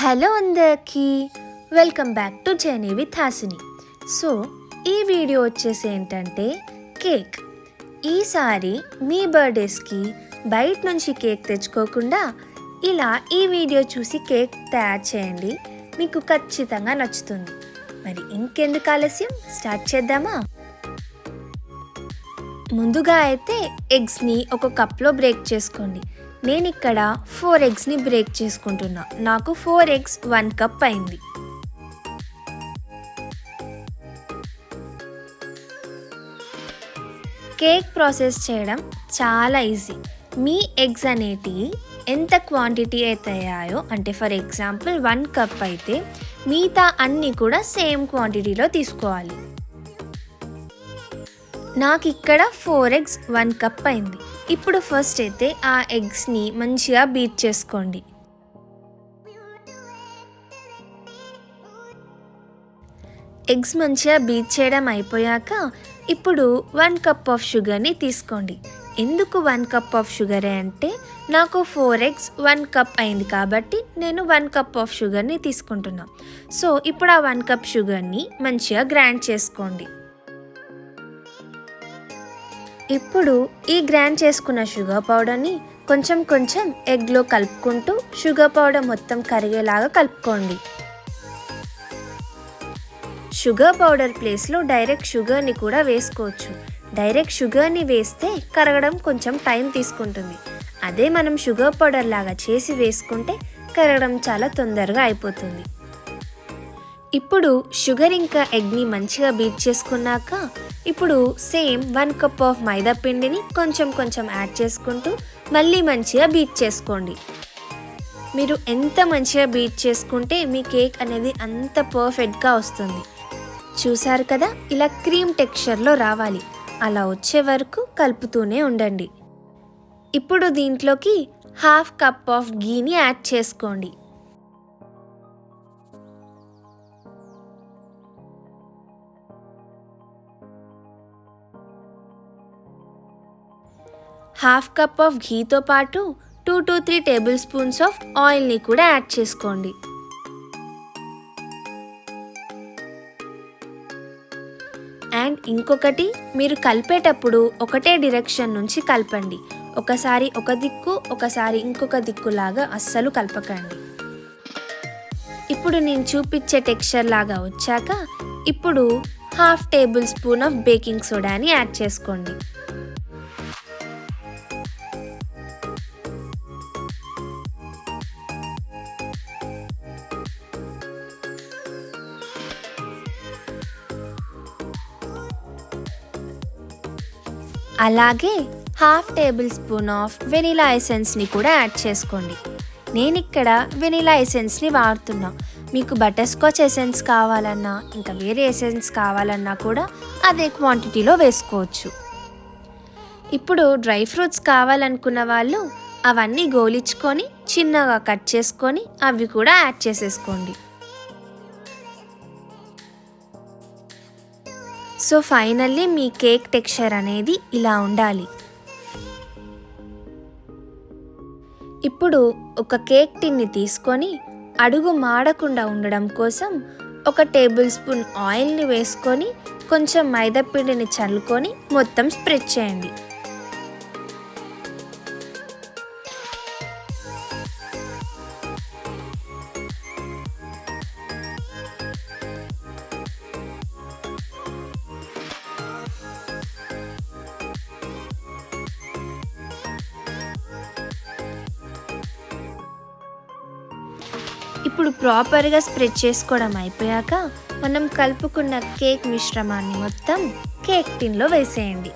Hello అందరికీ, welcome back to journey with Hasini. So ఈ video వచ్చేసి ఏంటంటే కేక్. ఈసారి మీ బర్త్డేస్కి బయట నుంచి కేక్ తెచ్చుకోకుండా ఇలా ఈ వీడియో చూసి కేక్ తయారు చేయండి, మీకు ఖచ్చితంగా నచ్చుతుంది. మరి ఇంకెందుకు ఆలస్యం, స్టార్ట్ చేద్దామా? ముందుగా అయితే ఎగ్స్ని ఒక కప్లో బ్రేక్ చేసుకోండి. నేను ఇక్కడ 4 ఎగ్స్ని బ్రేక్ చేసుకుంటున్నా. నాకు 4 ఎగ్స్ 1 కప్ అయింది. కేక్ ప్రాసెస్ చేయడం చాలా ఈజీ. మీ ఎగ్స్ అనేటివి ఎంత క్వాంటిటీ అయితే అయ్యాయో, అంటే ఫర్ ఎగ్జాంపుల్ 1 కప్ అయితే మిగతా అన్నీ కూడా సేమ్ క్వాంటిటీలో తీసుకోవాలి. నాకు ఇక్కడ 4 ఎగ్స్ 1 కప్ అయింది. ఇప్పుడు ఫస్ట్ అయితే ఆ ఎగ్స్ని మంచిగా బీట్ చేసుకోండి. ఎగ్స్ మంచిగా బీట్ చేయడం అయిపోయాక ఇప్పుడు 1 కప్ ఆఫ్ షుగర్ని తీసుకోండి. ఎందుకు 1 కప్ ఆఫ్ షుగరే అంటే నాకు 4 ఎగ్స్ 1 కప్ అయింది కాబట్టి నేను 1 కప్ ఆఫ్ షుగర్ని తీసుకుంటున్నా. సో ఇప్పుడు ఆ 1 కప్ షుగర్ని మంచిగా గ్రైండ్ చేసుకోండి. ఇప్పుడు ఈ గ్రైండ్ చేసుకున్న షుగర్ పౌడర్ని కొంచెం కొంచెం ఎగ్లో కలుపుకుంటూ షుగర్ పౌడర్ మొత్తం కరిగేలాగా కలుపుకోండి. షుగర్ పౌడర్ ప్లేస్లో డైరెక్ట్ షుగర్ని కూడా వేసుకోవచ్చు. డైరెక్ట్ షుగర్ని వేస్తే కరగడం కొంచెం టైం తీసుకుంటుంది. అదే మనం షుగర్ పౌడర్ లాగా చేసి వేసుకుంటే కరగడం చాలా తొందరగా అయిపోతుంది. ఇప్పుడు షుగర్ ఇంకా ఎగ్ని మంచిగా బీట్ చేసుకున్నాక ఇప్పుడు సేమ్ 1 కప్ ఆఫ్ మైదా పిండిని కొంచెం కొంచెం యాడ్ చేసుకుంటూ మళ్ళీ మంచిగా బీట్ చేసుకోండి. మీరు ఎంత మంచిగా బీట్ చేసుకుంటే మీ కేక్ అనేది అంత పర్ఫెక్ట్గా వస్తుంది. చూసారు కదా, ఇలా క్రీమ్ టెక్స్చర్లో రావాలి. అలా వచ్చే వరకు కలుపుతూనే ఉండండి. ఇప్పుడు దీంట్లోకి 1/2 కప్ ఆఫ్ గీని యాడ్ చేసుకోండి. హాఫ్ కప్ ఆఫ్ ఘీతో పాటు 2 to 3 టేబుల్ స్పూన్స్ ఆఫ్ ఆయిల్ని కూడా యాడ్ చేసుకోండి. అండ్ ఇంకొకటి, మీరు కలిపేటప్పుడు ఒకటే డైరెక్షన్ నుంచి కలపండి. ఒకసారి ఒక దిక్కు ఒకసారి ఇంకొక దిక్కులాగా అస్సలు కలపకండి. ఇప్పుడు నేను చూపించే టెక్స్చర్ లాగా వచ్చాక ఇప్పుడు 1/2 టేబుల్ స్పూన్ ఆఫ్ బేకింగ్ సోడాని యాడ్ చేసుకోండి. అలాగే 1/2 టేబుల్ స్పూన్ ఆఫ్ వెనిలా ఎసెన్స్ని కూడా యాడ్ చేసుకోండి. నేను ఇక్కడ వెనిలా ఎసెన్స్ని వాడుతున్నా. మీకు బటర్ స్కాచ్ ఎసెన్స్ కావాలన్నా ఇంకా వేరే ఎసెన్స్ కావాలన్నా కూడా అదే క్వాంటిటీలో వేసుకోవచ్చు. ఇప్పుడు డ్రై ఫ్రూట్స్ కావాలనుకున్న వాళ్ళు అవన్నీ గోలించుకొని చిన్నగా కట్ చేసుకొని అవి కూడా యాడ్ చేసేసుకోండి. సో ఫైనల్లీ మీ కేక్ టెక్స్చర్ అనేది ఇలా ఉండాలి. ఇప్పుడు ఒక కేక్ టిన్ని తీసుకొని అడుగు మాడకుండా ఉండడం కోసం 1 టేబుల్ స్పూన్ ఆయిల్ని వేసుకొని కొంచెం మైదా పిండిని చల్లుకొని మొత్తం స్ప్రెడ్ చేయండి. ఇప్పుడు ప్రాపర్గా స్ప్రెడ్ చేసుకోవడం అయిపోయాక మనం కలుపుకున్న కేక్ మిశ్రమాన్ని మొత్తం కేక్ టిన్లో వేసేయండి.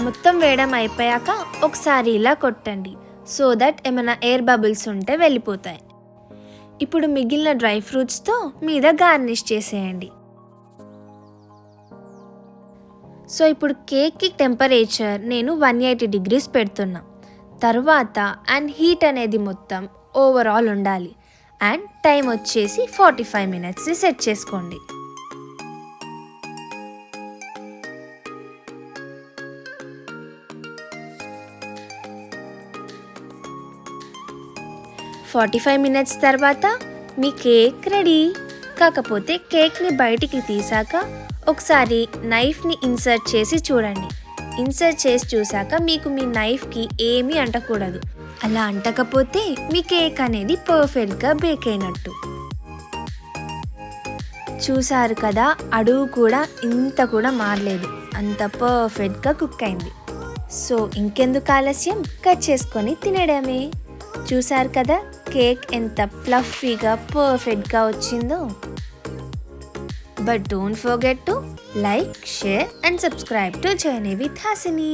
మొత్తం వేయడం అయిపోయాక ఒకసారి ఇలా కొట్టండి, సో దట్ ఏమైనా ఎయిర్ బబుల్స్ ఉంటే వెళ్ళిపోతాయి. ఇప్పుడు మిగిలిన డ్రై ఫ్రూట్స్తో మీద గార్నిష్ చేసేయండి. సో ఇప్పుడు కేక్కి టెంపరేచర్ నేను 180 degrees పెడుతున్నా. తర్వాత అండ్ హీట్ అనేది మొత్తం ఓవరాల్ ఉండాలి. అండ్ టైం వచ్చేసి 45 minutes సెట్ చేసుకోండి. 45 మినిట్స్ తర్వాత మీ కేక్ రెడీ. కాకపోతే కేక్ని బయటికి తీసాక ఒకసారి నైఫ్ని ఇన్సర్ట్ చేసి చూడండి. ఇన్సర్ట్ చేసి చూసాక మీకు మీ నైఫ్కి ఏమీ అంటకూడదు. అలా అంటకపోతే మీ కేక్ అనేది పర్ఫెక్ట్గా బేక్ అయినట్టు. చూసారు కదా, అడుగు కూడా ఇంత కూడా మారలేదు, అంత పర్ఫెక్ట్గా కుక్ అయింది. సో ఇంకెందుకు ఆలస్యం, కట్ చేసుకొని తినడమే. చూసారు కదా కేక్ ఎంత ఫ్లఫీగా పర్ఫెక్ట్గా వచ్చిందో. But don't forget to like, share and subscribe to journey with Hasini.